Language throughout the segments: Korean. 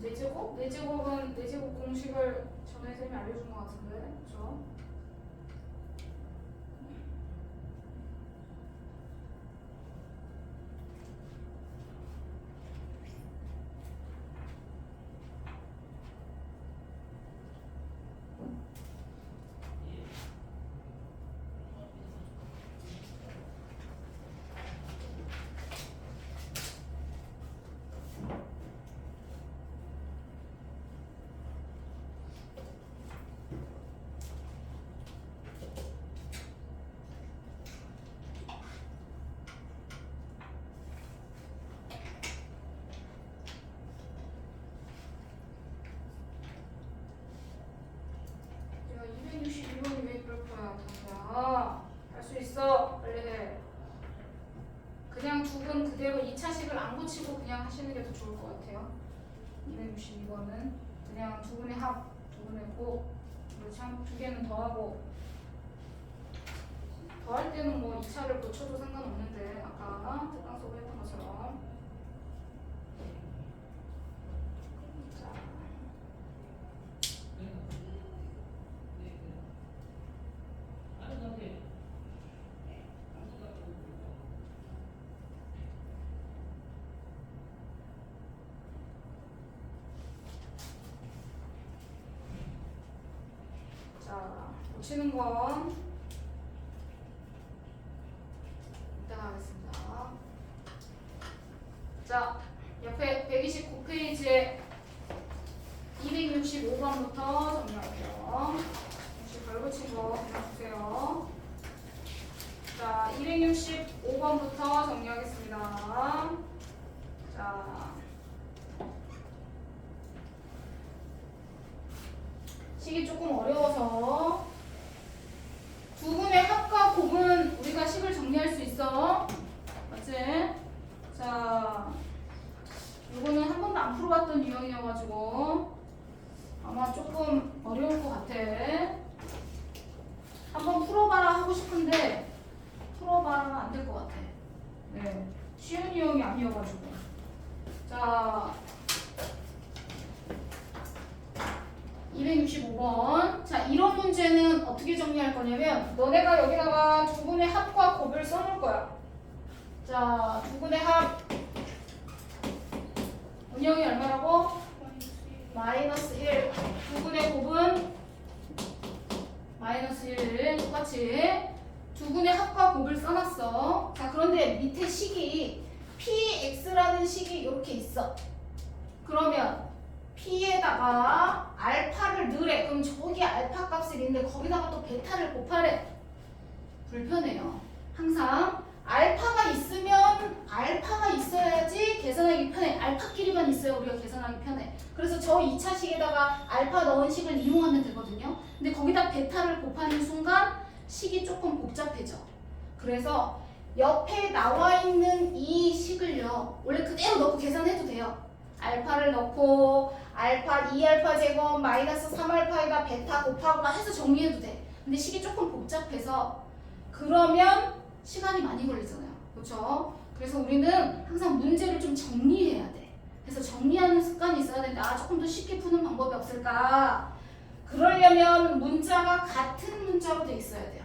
4제곱? 4제곱은 4제곱 공식을 전에 쌤이 알려준 것 같은데, 그쵸? 야, 262번이 왜 그럴 거야, 동우야? 할 수 있어. 빨리 해. 그냥 두근 그대로 2차식을 안 고치고 그냥 하시는 게 더 좋을 것 같아요. 262번은 그냥 두근의 합, 두근의 곱, 그리고 참 두 개는 더하고 더할 때는 뭐 2차를 고쳐도 상관없는데 아까 특강 수업에 했던 것처럼. 자. 자, 고치는 건 이따가 하겠습니다. 자, 옆에 129페이지에 265번부터 정리할게요. 혹시 별 고친 거 그냥 주세요. 자, 265번부터 정리하겠습니다. 자, 식이 조금 어려워서 두근의 합과 곱은 우리가 식을 정리할 수 있어. 맞지? 자, 이거는 한 번도 안 풀어봤던 유형이어가지고 아마 조금 어려울 것 같아. 한번 풀어봐라 하고 싶은데 풀어봐라 안 될 것 같아. 네, 쉬운 유형이 아니어가지고. 자, 265번. 자, 이런 문제는 어떻게 정리할 거냐면 너네가 여기다가 두근의 합과 곱을 써놓을 거야. 자, 두근의 합 운영이 얼마라고? 마이너스 1. 두근의 곱은 마이너스 1. 똑같이 두근의 합과 곱을 써놨어. 자, 그런데 밑에 식이 px라는 식이 이렇게 있어. 그러면 P에다가 알파를 넣으래. 그럼 저기 알파 값이 있는데 거기다가 또 베타를 곱하래. 불편해요. 항상 알파가 있으면 알파가 있어야지 계산하기 편해. 알파끼리만 있어야 우리가 계산하기 편해. 그래서 저 2차식에다가 알파 넣은 식을 이용하면 되거든요. 근데 거기다 베타를 곱하는 순간 식이 조금 복잡해져. 그래서 옆에 나와 있는 이 식을요, 원래 그대로 넣고 계산해도 돼요. 알파를 넣고 알파 2알파 제곱 마이너스 3알파에다 베타 곱하거나 해서 정리해도 돼. 근데 식이 조금 복잡해서 그러면 시간이 많이 걸리잖아요. 그렇죠? 그래서 우리는 항상 문제를 좀 정리해야 돼. 그래서 정리하는 습관이 있어야 되는데 조금 더 쉽게 푸는 방법이 없을까? 그러려면 문자가 같은 문자로 돼 있어야 돼요.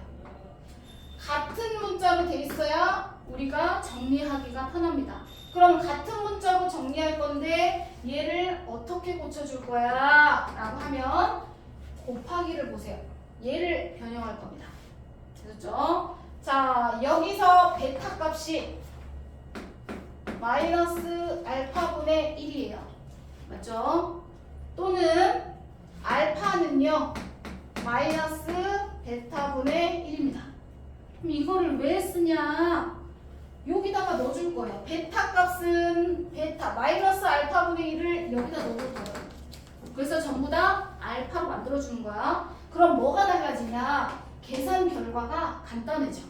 같은 문자로 돼 있어야 우리가 정리하기가 편합니다. 그럼 같은 문자로 정리할 건데 얘를 어떻게 고쳐줄 거야? 라고 하면 곱하기를 보세요. 얘를 변형할 겁니다. 됐죠? 자, 여기서 베타 값이 마이너스 알파분의 1이에요. 맞죠? 또는 알파는요 마이너스 베타분의 1입니다. 그럼 이거를 왜 쓰냐? 여기다가 넣어줄 거예요. 베타 값은 베타 마이너스 알파분의 1을 여기다 넣어줄 거예요. 그래서 전부 다 알파로 만들어주는 거야. 그럼 뭐가 달라지냐? 계산 결과가 간단해져.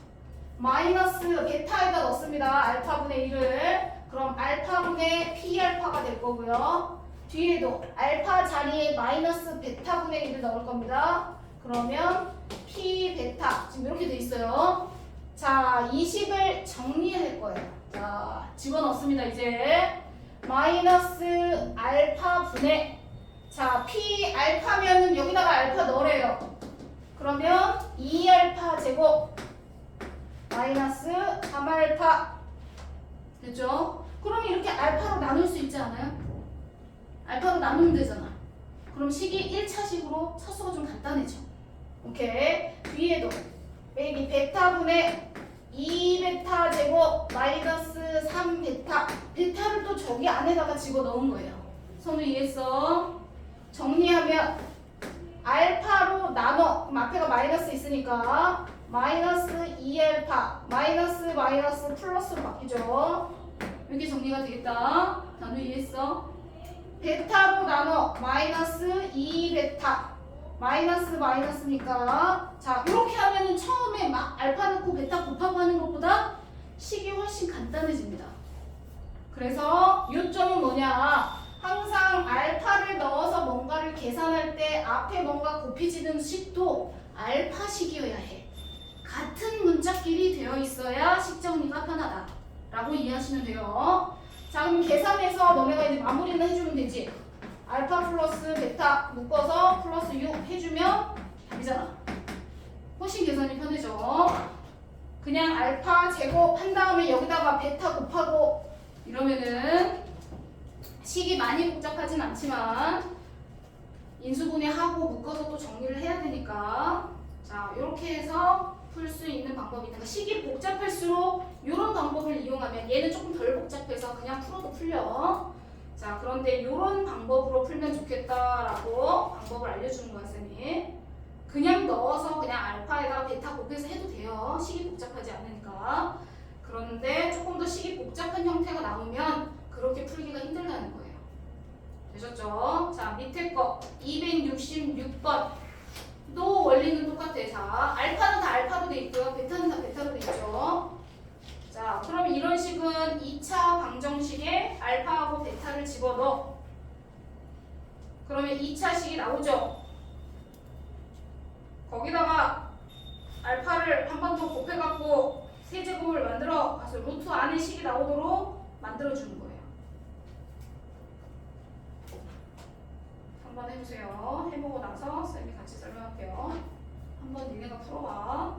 마이너스 베타에다 넣습니다. 알파분의 1을. 그럼 알파분의 P알파가 될 거고요. 뒤에도 알파 자리에 마이너스 베타분의 1을 넣을 겁니다. 그러면 P 베타 지금 이렇게 돼 있어요. 자, 이 식을 정리할 거예요. 자, 집어넣습니다. 이제 마이너스 알파 분의 자 p 알파면은 여기다가 알파 넣으래요. 그러면 2알파 제곱 마이너스 3알파 됐죠? 그럼 이렇게 알파로 나눌 수 있지 않아요? 알파로 나누면 되잖아. 그럼 식이 1차식으로 차수가 좀 간단해져. 오케이. 뒤에도 빼기 베타분의 2베타 제곱 마이너스 3베타. 베타를 또 저기 안에다가 집어넣은 거예요. 선우 이해했어? 정리하면 알파로 나눠. 그럼 앞에가 마이너스 있으니까 마이너스 2알파 마이너스 마이너스 플러스로 바뀌죠. 이렇게 정리가 되겠다. 나눠 이해했어? 베타로 나눠 마이너스 2베타 마이너스 마이너스니까 자 이렇게 하면은 처음에 막 알파 넣고 베타 곱하고 하는 것보다 식이 훨씬 간단해집니다. 그래서 요점은 뭐냐? 항상 알파를 넣어서 뭔가를 계산할 때 앞에 뭔가 곱해지는 식도 알파식이어야 해. 같은 문자끼리 되어 있어야 식 정리가 편하다 라고 이해하시면 돼요. 자 그럼 계산해서 너네가 이제 마무리는 해주면 되지. 알파 플러스 베타 묶어서 플러스 6 해주면 답이잖아. 훨씬 계산이 편해져. 그냥 알파 제곱 한 다음에 여기다가 베타 곱하고 이러면은 식이 많이 복잡하진 않지만 인수분해하고 묶어서 또 정리를 해야 되니까 자 이렇게 해서 풀 수 있는 방법이 있다. 식이 복잡할수록 이런 방법을 이용하면 얘는 조금 덜 복잡해서 그냥 풀어도 풀려. 자 그런데 이런 방법으로 풀면 좋겠다라고 방법을 알려주는 거야 쌤이. 그냥 넣어서 그냥 알파에다가 베타 곱해서 해도 돼요. 식이 복잡하지 않으니까. 그런데 조금 더 식이 복잡한 형태가 나오면 그렇게 풀기가 힘들다는 거예요. 되셨죠? 자 밑에 거 266번 또 원리는 똑같아. 자 알파는 다 알파로 돼 있고요. 베타는 다 베타로 돼 있죠. 자 그럼 이런 식은 2차 방정식에 알파하고 베타를 집어넣어. 그러면 2차식이 나오죠. 거기다가 알파를 한 번 더 곱해갖고 세제곱을 만들어 가서 루트 안에 식이 나오도록 만들어주는 거예요. 한번 해보세요. 해보고 나서 쌤이 같이 설명할게요. 한번 니네가 풀어봐.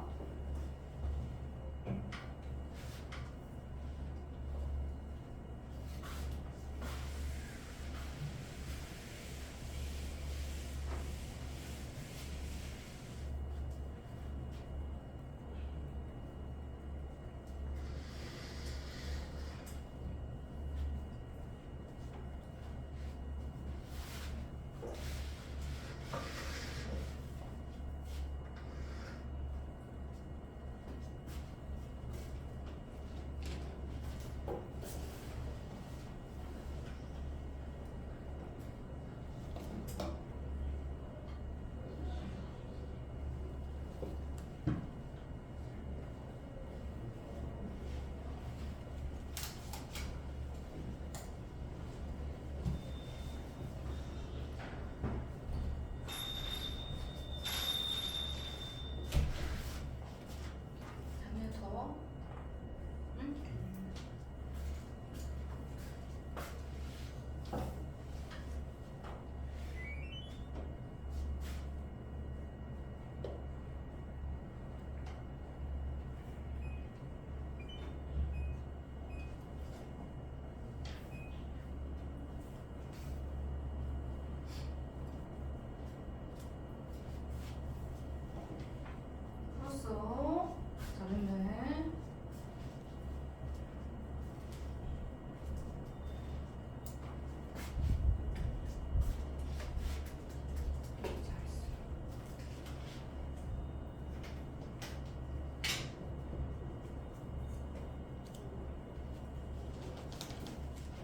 잘했네.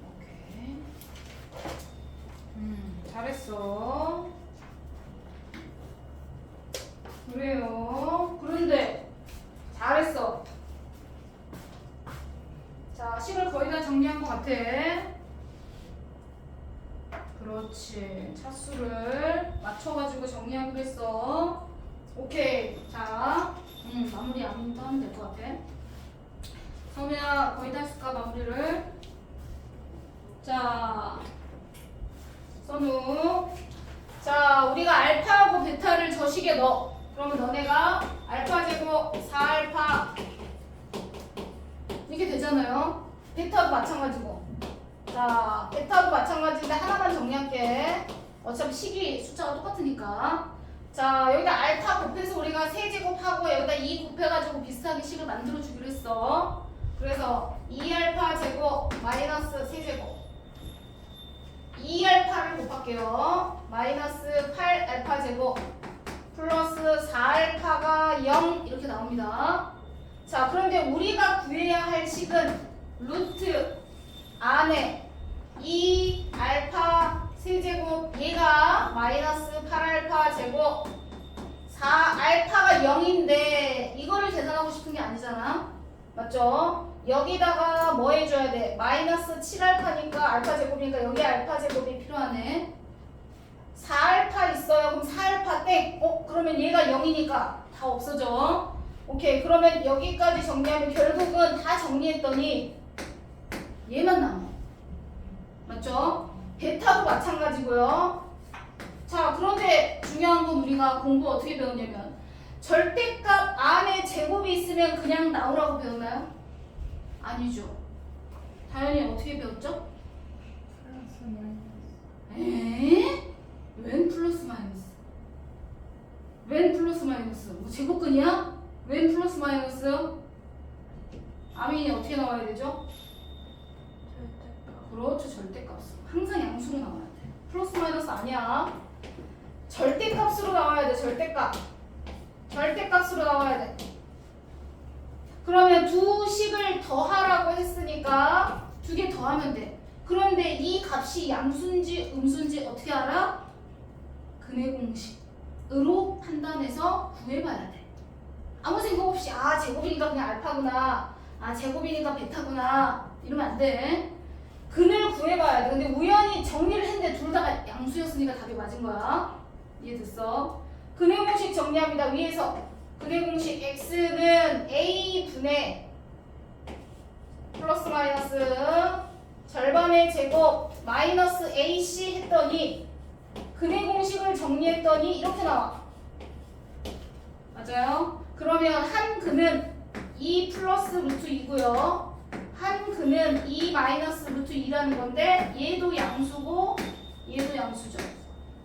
오케이. 잘했어. 그래요. 그런데 잘했어. 자, 식을 거의 다 정리한 것 같아. 그렇지. 차수를 맞춰가지고 정리하기로 했어. 오케이. 자, 마무리 안 하면 될 것 같아. 성우야, 거의 다 했을까, 마무리를? 자, 선우. 자, 우리가 알파하고 베타를 저 식에 넣어. 그러면 너네가 알파 제곱 4알파 이렇게 되잖아요. 베타도 마찬가지고. 자, 베타도 마찬가지인데 하나만 정리할게. 어차피 식이 숫자가 똑같으니까. 자, 여기다 알파 곱해서 우리가 세제곱하고 여기다 2 곱해가지고 비슷하게 식을 만들어주기로 했어. 그래서 2알파 제곱 마이너스 세제곱 2알파를 곱할게요. 마이너스 8알파 제곱 플러스 4알파가 0 이렇게 나옵니다. 자, 그런데 우리가 구해야 할 식은 루트 안에 2알파 세제곱 얘가 마이너스 8알파 제곱 4알파가 0인데 이거를 계산하고 싶은 게 아니잖아. 맞죠? 여기다가 뭐 해줘야 돼? 마이너스 7알파니까 알파 제곱이니까 여기 알파 제곱이 필요하네. 4알파 있어요. 그럼 4알파 땡. 그러면 얘가 0이니까 다 없어져. 오케이. 그러면 여기까지 정리하면 결국은 다 정리했더니 얘만 남아. 맞죠? 베타도 마찬가지고요. 자, 그런데 중요한 건 우리가 공부 어떻게 배웠냐면 절대값 안에 제곱이 있으면 그냥 나오라고 배웠나요? 아니죠. 다현이 어떻게 배웠죠? 플러스 마이너스. 에? 웬 플러스 마이너스? 웬 플러스 마이너스? 뭐 제곱근이야? 웬 플러스 마이너스? 아민이 어떻게 나와야 되죠? 절대값. 그렇죠. 절대값으로. 항상 양수로 나와야 돼. 플러스 마이너스 아니야. 절대값으로 나와야 돼. 절대값. 절대값으로 나와야 돼. 그러면 두 식을 더하라고 했으니까 두 개 더하면 돼. 그런데 이 값이 양수인지 음수인지 어떻게 알아? 근해 공식으로 판단해서 구해봐야 돼. 아무 생각 없이 아 제곱이니까 그냥 알파구나. 아 제곱이니까 베타구나. 이러면 안 돼. 근을 구해봐야 돼. 근데 우연히 정리를 했는데 둘 다 양수였으니까 답이 맞은 거야. 이해됐어? 근해 공식 정리합니다. 위에서 근해 공식 x는 a분의 플러스 마이너스 절반의 제곱 마이너스 ac 했더니 근해 공식을 정리했더니 이렇게 나와. 맞아요? 그러면 한 근은 2 플러스 루트 2고요. 한 근은 2 마이너스 루트 2라는 건데 얘도 양수고 얘도 양수죠.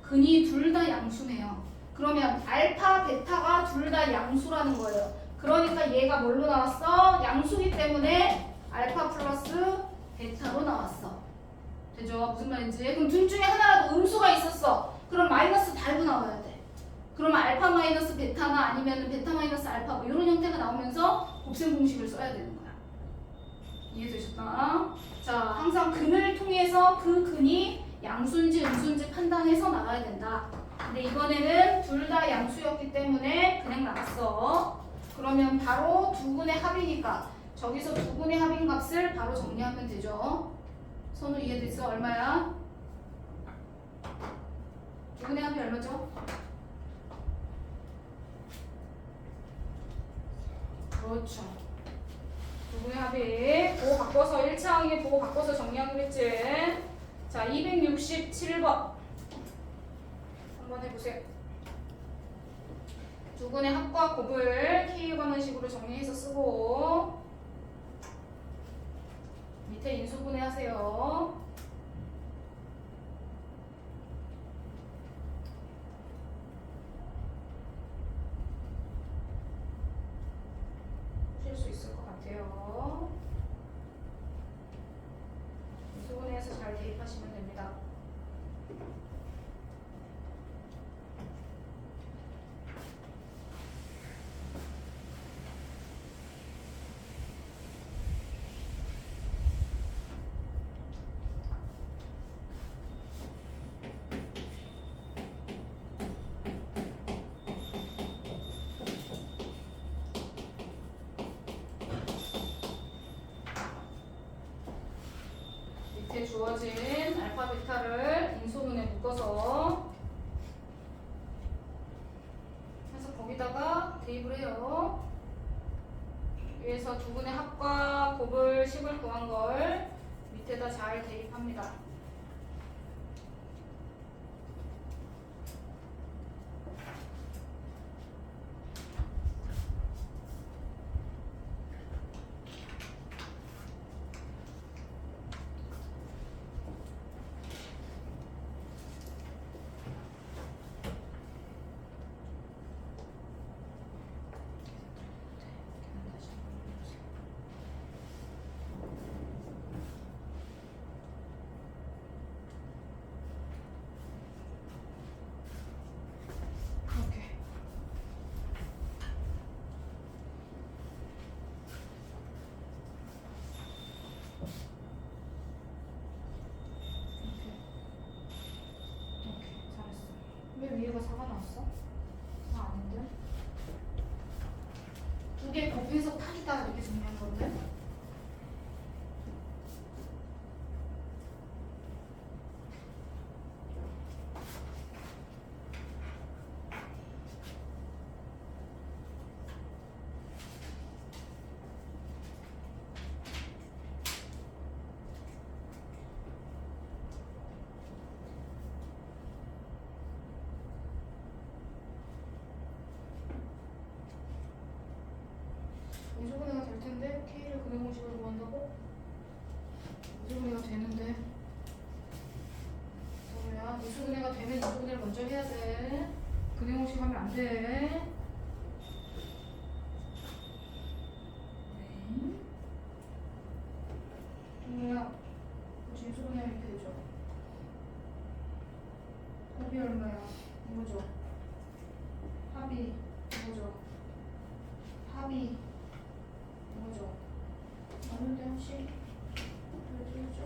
근이 둘 다 양수네요. 그러면 알파, 베타가 둘 다 양수라는 거예요. 그러니까 얘가 뭘로 나왔어? 양수기 때문에 알파 플러스 베타로 나왔어. 되죠? 무슨 말인지? 그럼 둘 중에 하나라도 음수가 있었어. 그럼 마이너스 달고 나와야 돼. 그러면 알파 마이너스 베타나 아니면 베타 마이너스 알파 뭐 이런 형태가 나오면서 곱셈 공식을 써야 되는 거야. 이해되셨나? 자, 항상 근을 통해서 그 근이 양수인지 음수인지 판단해서 나가야 된다. 근데 이번에는 둘 다 양수였기 때문에 그냥 나갔어. 그러면 바로 두 근의 합이니까 저기서 두 근의 합인 값을 바로 정리하면 되죠. 선우 이해됐어? 얼마야? 두 근의 합이 얼마죠? 그렇죠. 두 근의 합이 보고 바꿔서 1차항에 보고 바꿔서 정리하기로 했지. 자, 267번 한번 해보세요. 두 근의 합과 곱을 K에 관한 식으로 정리해서 쓰고 밑에 인수분해 하세요. 쉴 수 있을 것 같아요. 인수분해해서 잘 대입하시면 됩니다. 밑에 주어진 알파, 베타를 인수분해 묶어서 해서 거기다가 대입을 해요. 위에서 두 근의 합과 곱을 식을 구한 걸 밑에다 잘 대입합니다. 오케이. 오케이, 잘했어. 왜 위에가 4가 나왔어? 4 아닌데? 두 개 곱해서 8이다 이렇게 정리한 건데? 이소분해가 될 텐데 K를 근해 공식으로 구한다고? 이소분해가 되는데 뭐야? 이소분해가 되면 이소분해를 먼저 해야 돼. 근해 공식 하면 안 돼. 네. 뭐야? 그치 이소분해 이렇게 되죠. 곱이 얼마야? 이거죠. 합이 이거죠. 합이 이거죠. 맞는데 혹시 왜 틀렸죠?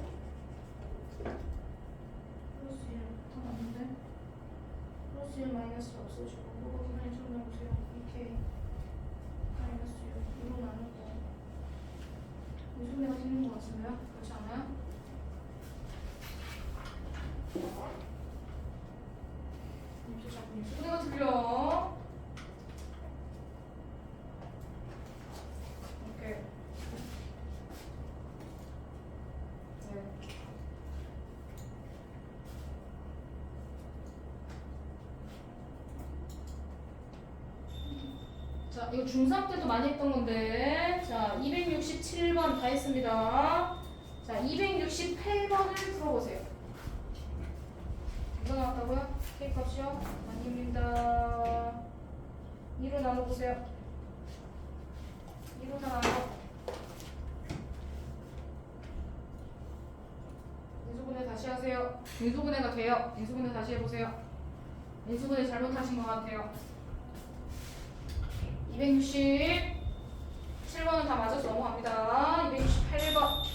플러스 1 다 맞는데? 플러스 1 마이너스 없어지고 그거 그냥 정리해보세요. 2K 마이너스 6 이로 나누고 이소분해가 틀린 것 같은데요? 그렇지 않아요? 이렇게 자꾸 이소분해가 틀려. 오케이. 네. 자, 이거 중3 때도 많이 했던 건데. 자, 267번 다 했습니다. 자, 268번을 풀어보세요. 이거 나왔다고요? K 값이요? 아닙니다. 2로 나눠보세요. 2로 다 나눠. 인수분해 다시 하세요. 인수분해가 돼요. 인수분해 다시 해보세요. 인수분해 잘못하신 것 같아요. 267번은 다 맞아서 넘어갑니다. 268번.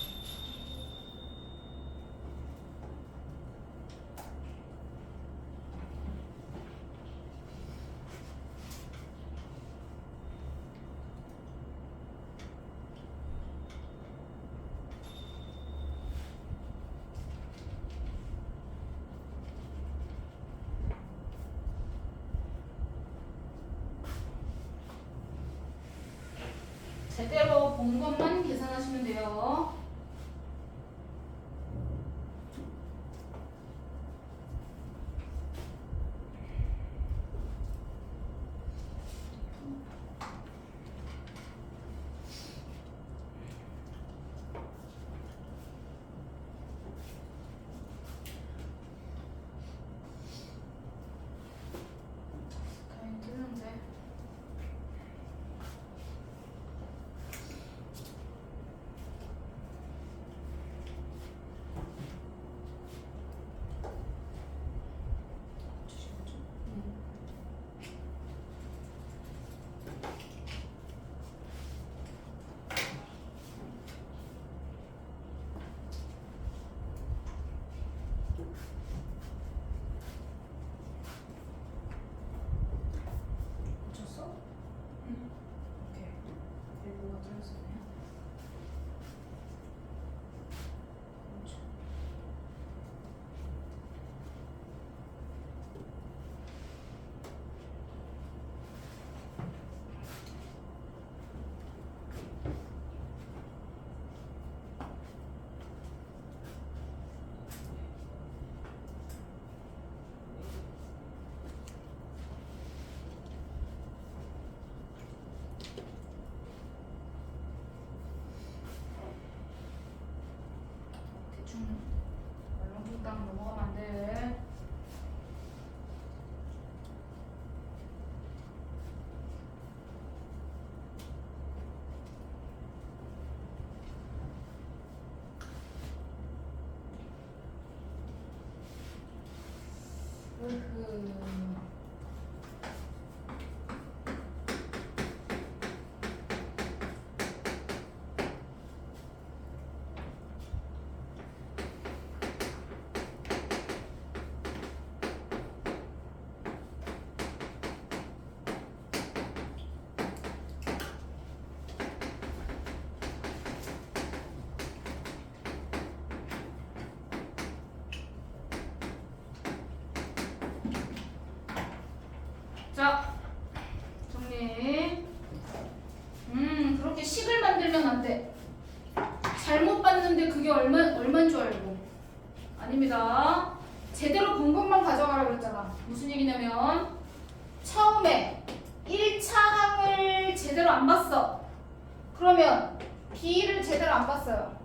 제대로 본 것만 계산하시면 돼요. 얼렁뚱땅 넘어가면 안 돼. 으흐. 자, 정리. 그렇게 식을 만들면 안 돼. 잘못 봤는데 그게 얼마인 줄 알고. 아닙니다. 제대로 본 것만 가져가라 그랬잖아. 무슨 얘기냐면, 처음에 1차 항을 제대로 안 봤어. 그러면 B를 제대로 안 봤어요.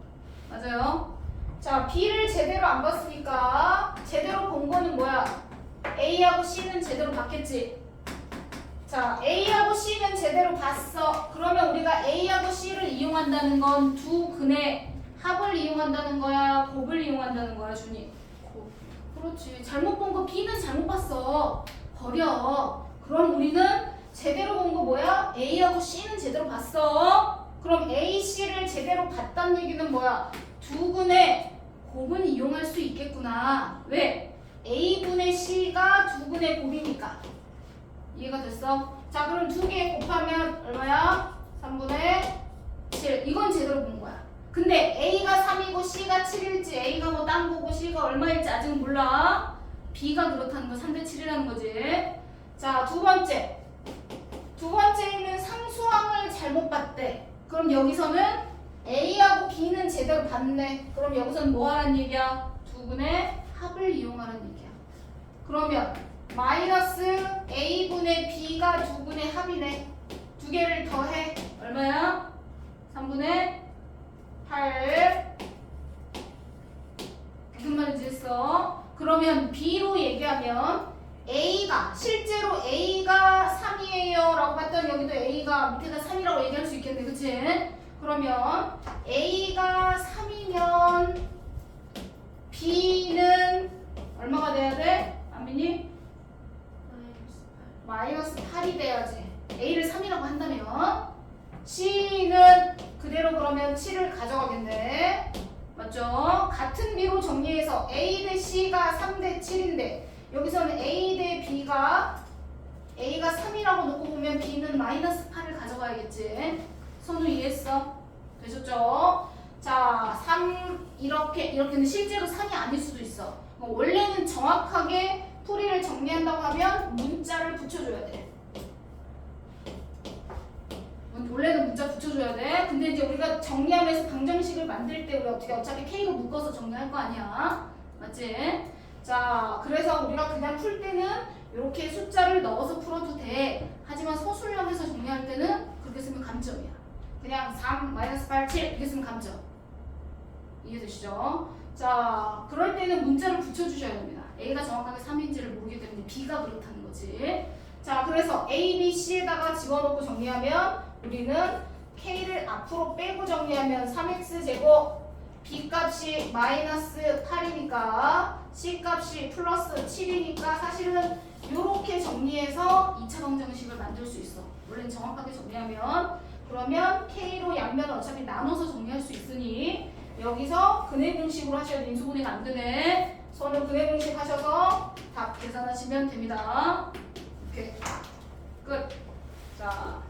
맞아요? 자, B를 제대로 안 봤으니까 제대로 본 거는 뭐야? A하고 C는 제대로 봤겠지? 자, A하고 C는 제대로 봤어. 그러면 우리가 A하고 C를 이용한다는 건 두 근의 합을 이용한다는 거야? 곱을 이용한다는 거야, 준이? 곱. 그렇지. 잘못 본 거 B는 잘못 봤어. 버려. 그럼 우리는 제대로 본 거 뭐야? A하고 C는 제대로 봤어. 그럼 A, C를 제대로 봤다는 얘기는 뭐야? 두 근의 곱은 이용할 수 있겠구나. 왜? A분의 C가 두 근의 곱이니까. 이해가 됐어? 자, 그럼 두 개 곱하면 얼마야? 3분의 7. 이건 제대로 본 거야. 근데 A가 3이고 C가 7일지 A가 뭐 딴 거고 C가 얼마일지 아직은 몰라. B가 그렇다는 거 3대 7이라는 거지. 자, 두 번째. 두 번째는 상수항을 잘못 봤대. 그럼 여기서는 A하고 B는 제대로 봤네. 그럼 여기서는 뭐 하라는 얘기야? 두 분의 합을 이용하라는 얘기야. 그러면 마이너스 A분의 B가 두 분의 합이네. 두 개를 더해. 얼마야? 3분의 8. 무슨 말인지 했어? 그러면 B로 얘기하면 A가 실제로 A가 3이에요 라고 봤더니 여기도 A가 밑에다 3이라고 얘기할 수 있겠네. 그치? 그러면 A가 3이면 B는 얼마가 돼야 돼? 안민이? 마이너스 8이 돼야지. A를 3이라고 한다면 C는 그대로 그러면 7을 가져가겠네. 맞죠? 같은 B로 정리해서 A 대 C가 3 대 7인데 여기서는 A 대 B가 A가 3이라고 놓고 보면 B는 마이너스 8을 가져가야겠지. 선우 이해했어? 되셨죠? 자, 3 이렇게는 실제로 3이 아닐 수도 있어. 원래는 정확하게 풀이를 정리한다고 하면 문자를 붙여줘야 돼. 원래는 문자 붙여줘야 돼. 근데 이제 우리가 정리하면서 방정식을 만들 때 우리 어차피 K로 묶어서 정리할 거 아니야. 맞지? 자, 그래서 우리가 그냥 풀 때는 이렇게 숫자를 넣어서 풀어도 돼. 하지만 서술형에서 정리할 때는 그렇게 쓰면 감점이야. 그냥 3, 마이너스 8, 7 이렇게 쓰면 감점. 이해되시죠? 자, 그럴 때는 문자를 붙여주셔야 됩니다. A가 정확하게 3인지를 모르기 때문에 B가 그렇다는 거지. 자, 그래서 A, B, C에다가 집어넣고 정리하면 우리는 K를 앞으로 빼고 정리하면 3X제곱 B 값이 마이너스 8이니까 C 값이 플러스 7이니까 사실은 이렇게 정리해서 2차 방정식을 만들 수 있어. 원래는 정확하게 정리하면 그러면 K로 양면을 어차피 나눠서 정리할 수 있으니 여기서 근해 공식으로 하셔야 돼. 인수분해가 안 되네. 서로 근해 공식 하셔서 답 계산하시면 됩니다. 오케이. 끝. 자,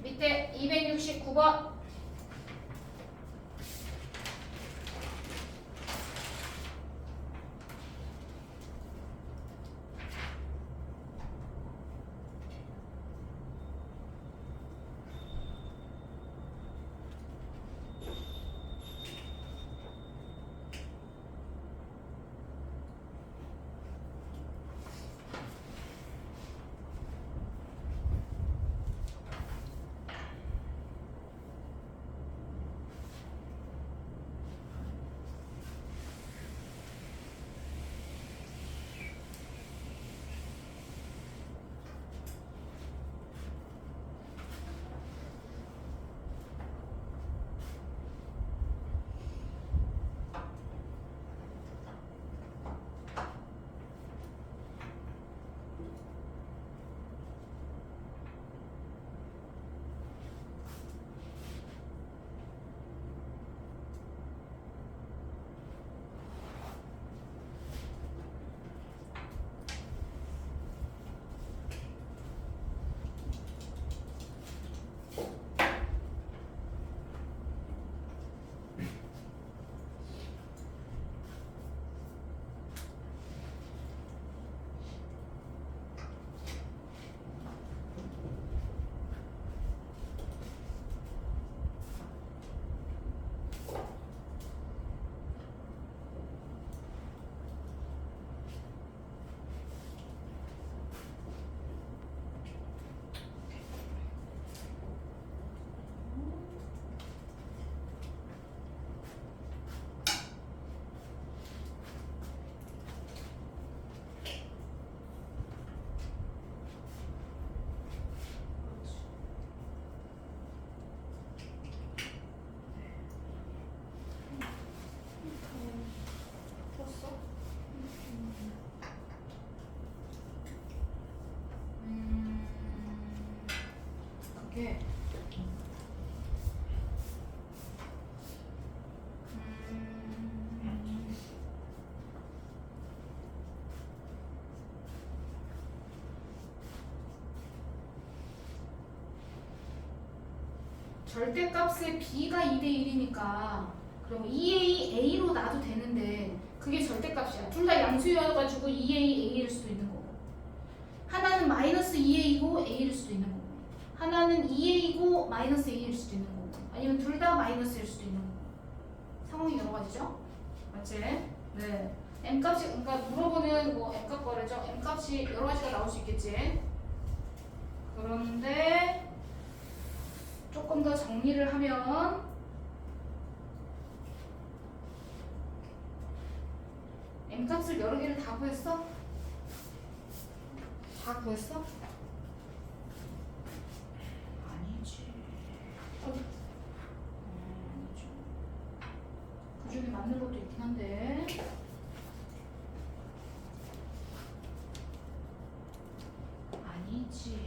밑에 269번. 이게 절대값의 b가 2대 1이니까 그럼 2a a로 놔도 되는데 그게 절대값이야. 둘 다 양수여가지고 2a a일 수도 있는 거고 하나는 마이너스 2a이고 a일 수도 있는 거고 하나는 2a이고 마이너스 a일 수도 있는 거고 아니면 둘 다 마이너스일 수도 있는 거고 상황이 여러 가지죠. 맞지? 네. m값이 그러니까 물어보는 뭐 m값 거래죠. m값이 여러 가지가 나올 수 있겠지. 그런데 조금 더 정리를 하면 m값을 여러 개를 다 구했어? 다 구했어? 아니지. 아니죠. 그 중에 맞는 것도 있긴 한데 아니지.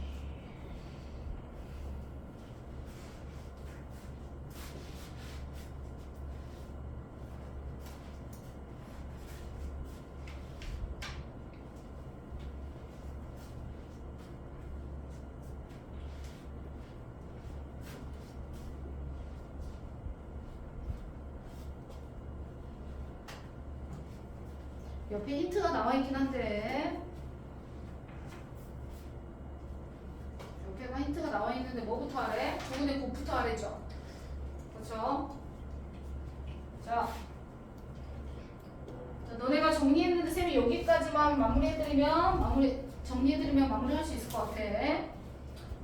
옆에 힌트가 나와 있긴 한데 옆에가 힌트가 나와 있는데 뭐부터 하래? 두분의 곱부터 하래죠. 그렇죠? 자, 너네가 정리했는데 쌤이 여기까지만 정리해드리면 마무리할 수 있을 것 같아.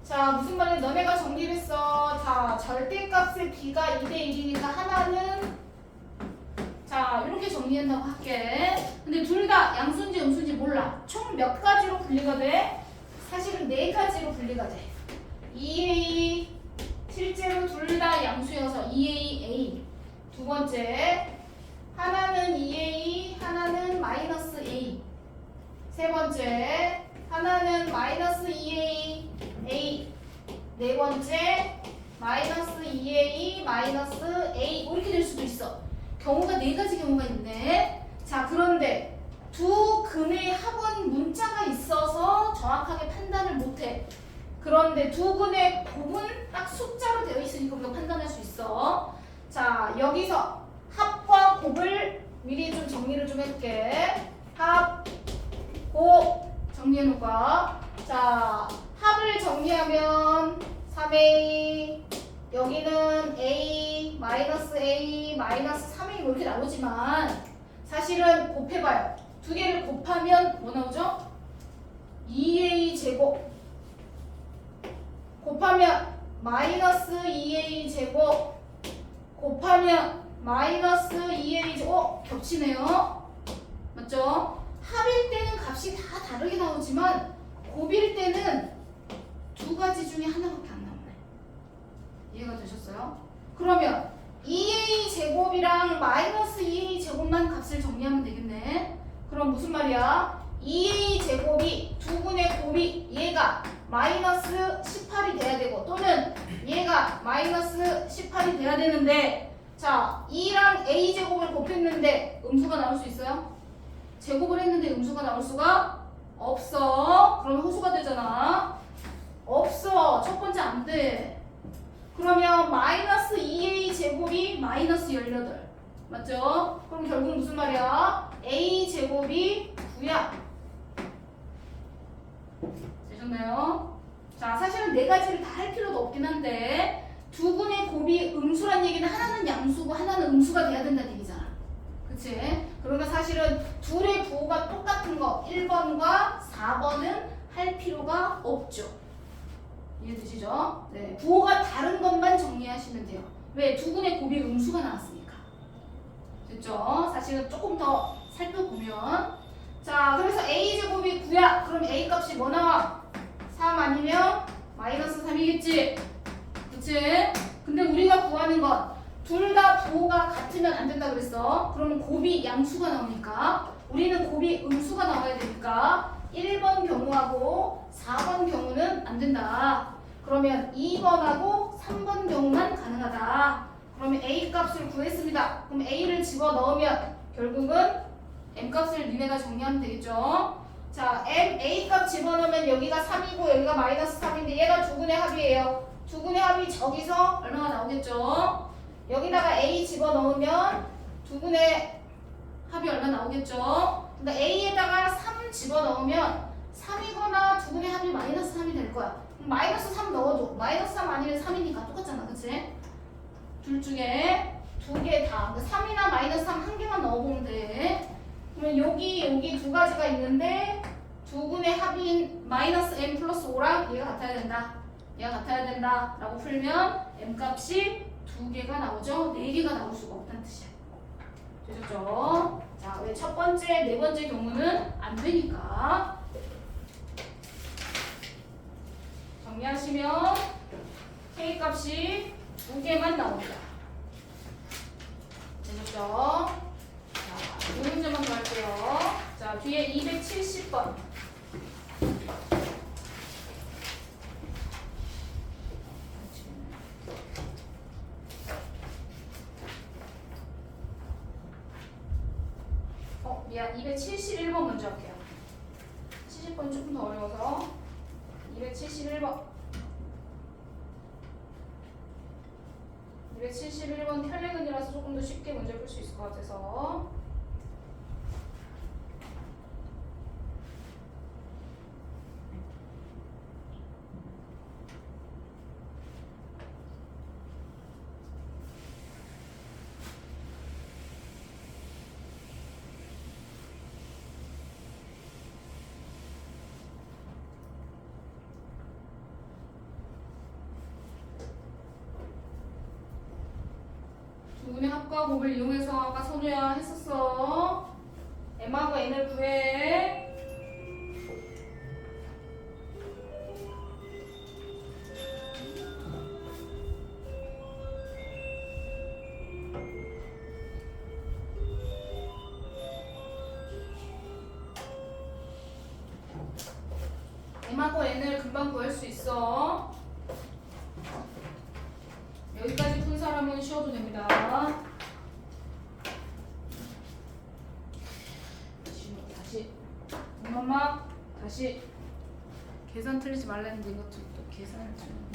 자, 무슨 말이야? 너네가 정리를 했어. 자, 절대값의 b가 2대 1이니까 하나는 자, 이렇게 정리한다고 할게. 근데 둘 다 양수인지 음수인지 몰라. 총 몇 가지로 분리가 돼? 사실은 4가지로 분리가 돼. 2a 실제로 둘 다 양수여서 2aa. 두 번째 하나는 2a, 하나는 마이너스 a. 세 번째 하나는 마이너스 2a, a. 네 번째 마이너스 2a, 마이너스 a. 이렇게 될 수도 있어. 경우가 4가지 경우가 있네. 자, 그런데 두 근의 합은 문자가 있어서 정확하게 판단을 못해. 그런데 두 근의 곱은 딱 숫자로 되어 있으니까 우리가 판단할 수 있어. 자, 여기서 합과 곱을 미리 좀 정리를 좀 해줄게. 합, 곱 정리해 놓을까? 자, 합을 정리하면 3a, 여기는 a, 마이너스 a, 마이너스 3a 이렇게 나오지만 사실은 곱해봐요. 두 개를 곱하면 뭐 나오죠? 2a 제곱 곱하면 마이너스 2a 제곱 곱하면 마이너스 2a 제곱 겹치네요. 맞죠? 합일 때는 값이 다 다르게 나오지만 곱일 때는 두 가지 중에 하나밖에 안 나오네. 이해가 되셨어요? 그러면 2a 제곱이랑 마이너스 2a 제곱만 값을 정리하면 되겠네. 그럼 무슨 말이야? 2a 제곱이 두 분의 곱이 얘가 마이너스 18이 돼야 되고 또는 얘가 마이너스 18이 돼야 되는데 자 2랑 a 제곱을 곱했는데 음수가 나올 수 있어요? 제곱을 했는데 음수가 나올 수가 없어. 그러면 호수가 되잖아. 없어. 첫 번째 안 돼. 그러면 마이너스 2a 제곱이 마이너스 18 맞죠? 그럼 결국 무슨 말이야? a 제곱이 9야. 되셨나요? 자, 사실은 4가지를 다 할 필요도 없긴 한데 두 분의 곱이 음수란 얘기는 하나는 양수고 하나는 음수가 돼야 된다는 얘기잖아. 그치? 그러니까 사실은 둘의 부호가 똑같은 거 1번과 4번은 할 필요가 없죠. 이해되시죠? 네, 부호가 다른 것만 정리하시면 돼요. 왜? 두 분의 곱이 음수가 나왔으니까. 됐죠? 사실은 조금 더 살펴보면 자, 그래서 a제곱이 9야. 그럼 a 값이 뭐 나와? 3 아니면 마이너스 3이겠지? 그치? 근데 우리가 구하는 건 둘 다 부호가 같으면 안 된다 그랬어. 그러면 곱이 양수가 나오니까 우리는 곱이 음수가 나와야 되니까 1번 경우하고 4번 경우는 안 된다. 그러면 2번하고 3번 경우만 가능하다. 그러면 A 값을 구했습니다. 그럼 A를 집어넣으면 결국은 M 값을 니네가 정리하면 되겠죠. 자, A 값 집어넣으면 여기가 3이고 여기가 마이너스 3인데 얘가 두근의 합이에요. 두근의 합이 저기서 얼마가 나오겠죠? 여기다가 A 집어넣으면 두근의 합이 얼마 나오겠죠? 그러니까 A에다가 3 집어넣으면 3이거나 두근의 합이 마이너스 3이 될 거야. 그럼 마이너스 3 넣어줘. 마이너스 3 아니면 3이니까 똑같잖아. 그치? 둘 중에 두 개 다. 3이나 마이너스 3 한 개만 넣어보면 돼. 그러면 여기 두 가지가 있는데 두근의 합인 마이너스 m 플러스 5랑 얘가 같아야 된다. 얘가 같아야 된다. 라고 풀면 m 값이 두 개가 나오죠. 네 개가 나올 수가 없다는 뜻이야. 되셨죠? 자, 왜 첫 번째, 네 번째 경우는 안 되니까. 정리하시면 k 값이 두 개만 나옵니다. 되셨죠? 자, 이 문제만 더 할게요. 자, 뒤에 270번. 미안, 271번 먼저 할게요. 70번 조금 더 어려워서 271번 271번 혈액은이라서 조금 더 쉽게 문제 풀 수 있을 것 같아서 두분의 합과 곱을 이용해서 아까 선우야 했었어. m하고 n을 구해. m하고 n을 금방 구할 수 있어. 여기까지 푼 사람은 쉬어도 됩니다. 다시 엄마 다시 계산 틀리지 말라는데 이것도 또 계산을 좀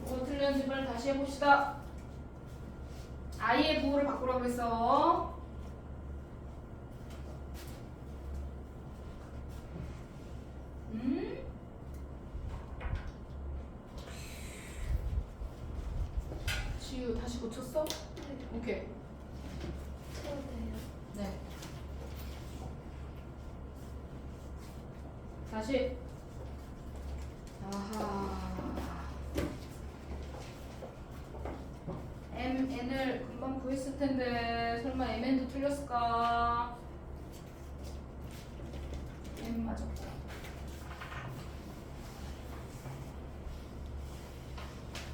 뭐가 틀렸는지 빨리 다시 해봅시다. i의 부호를 바꾸라고 했어. 지우 다시 고쳤어? 네. 오케이. 채워도 돼요. 네. 다시. 아하. n을 금방 구했을 텐데 설마 mn도 틀렸을까? m 맞았다.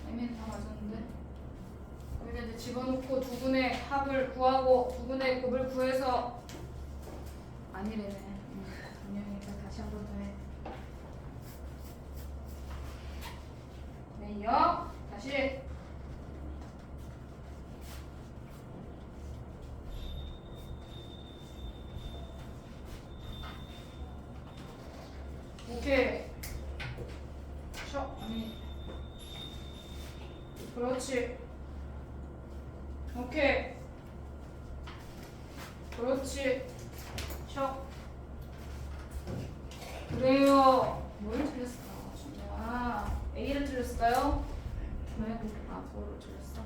mn 다 맞았는데. 여기다 이제 집어넣고 두분의 합을 구하고 두분의 곱을 구해서 아니래네. 분명히니까 다시 한 번 더 해. 네요. 다시. 오케이. 쉬어. 아니. 그렇지. 오케이. 그렇지. 쉬어. 그래요. 뭘 틀렸을까? 진짜. A를 틀렸을까요? 왜? 아, B를 틀렸어.